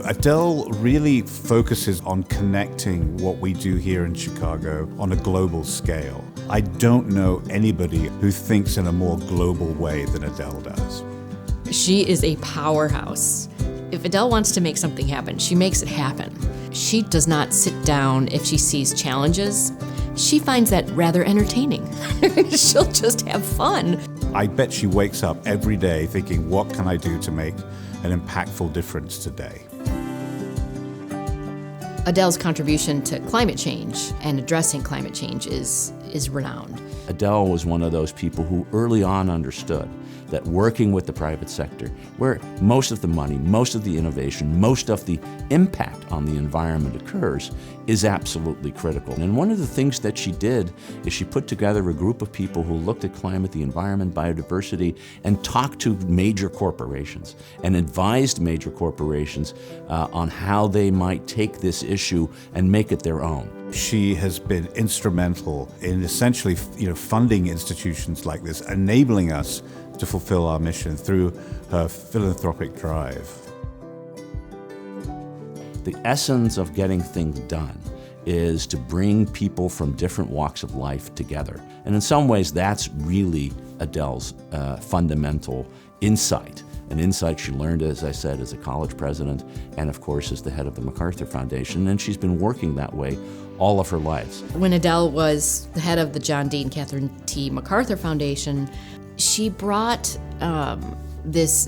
Adele really focuses on connecting what we do here in Chicago on a global scale. I don't know anybody who thinks in a more global way than Adele does. She is a powerhouse. If Adele wants to make something happen, she makes it happen. She does not sit down if she sees challenges. She finds that rather entertaining. She'll just have fun. I bet she wakes up every day thinking, what can I do to make an impactful difference today? Adele's contribution to climate change and addressing climate change is renowned. Adele was one of those people who early on understood that working with the private sector, where most of the money, most of the innovation, most of the impact on the environment occurs, is absolutely critical. And one of the things that she did is she put together a group of people who looked at climate, the environment, biodiversity, and talked to major corporations and advised major corporations on how they might take this issue and make it their own. She has been instrumental in essentially, funding institutions like this, enabling us to fulfill our mission through her philanthropic drive. The essence of getting things done is to bring people from different walks of life together. And in some ways, that's really Adele's fundamental insight. An insight she learned, as I said, as a college president and, of course, as the head of the MacArthur Foundation. And she's been working that way all of her life. When Adele was the head of the John D. and Catherine T. MacArthur Foundation, she brought this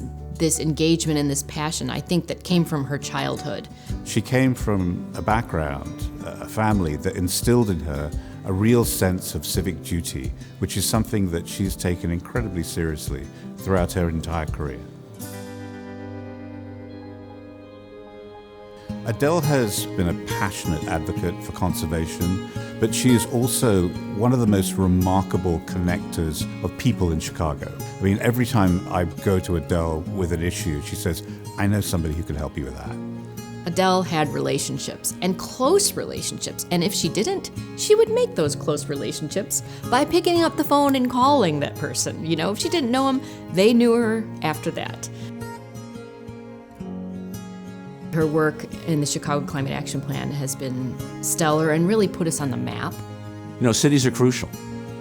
engagement and this passion, I think, that came from her childhood. She came from a background, a family that instilled in her a real sense of civic duty, which is something that she's taken incredibly seriously throughout her entire career. Adele has been a passionate advocate for conservation, but she is also one of the most remarkable connectors of people in Chicago. I mean, every time I go to Adele with an issue, she says, I know somebody who can help you with that. Adele had relationships, and close relationships, and if she didn't, she would make those close relationships by picking up the phone and calling that person. If she didn't know him, they knew her after that. Her work in the Chicago Climate Action Plan has been stellar and really put us on the map. Cities are crucial.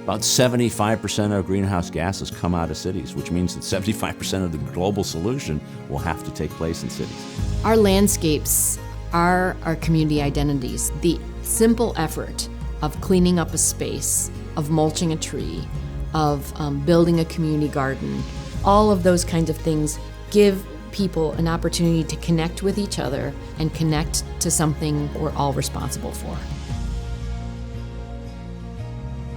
About 75% of greenhouse gases come out of cities, which means that 75% of the global solution will have to take place in cities. Our landscapes are our community identities. The simple effort of cleaning up a space, of mulching a tree, of building a community garden, all of those kinds of things give people an opportunity to connect with each other and connect to something we're all responsible for.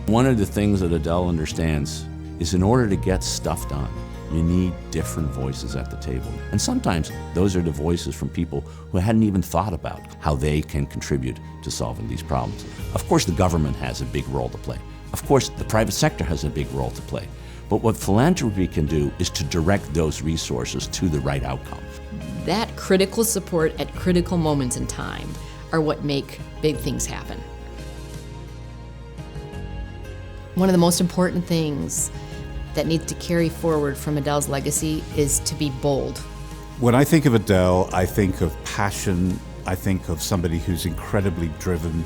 One of the things that Adele understands is in order to get stuff done, you need different voices at the table. And sometimes those are the voices from people who hadn't even thought about how they can contribute to solving these problems. Of course, the government has a big role to play. Of course, the private sector has a big role to play. But what philanthropy can do is to direct those resources to the right outcome. That critical support at critical moments in time are what make big things happen. One of the most important things that needs to carry forward from Adele's legacy is to be bold. When I think of Adele, I think of passion. I think of somebody who's incredibly driven.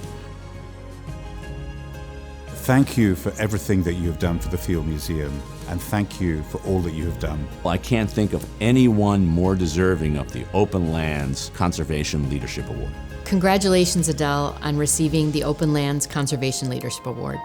Thank you for everything that you have done for the Field Museum, and thank you for all that you have done. I can't think of anyone more deserving of the Openlands Conservation Leadership Award. Congratulations, Adele, on receiving the Openlands Conservation Leadership Award.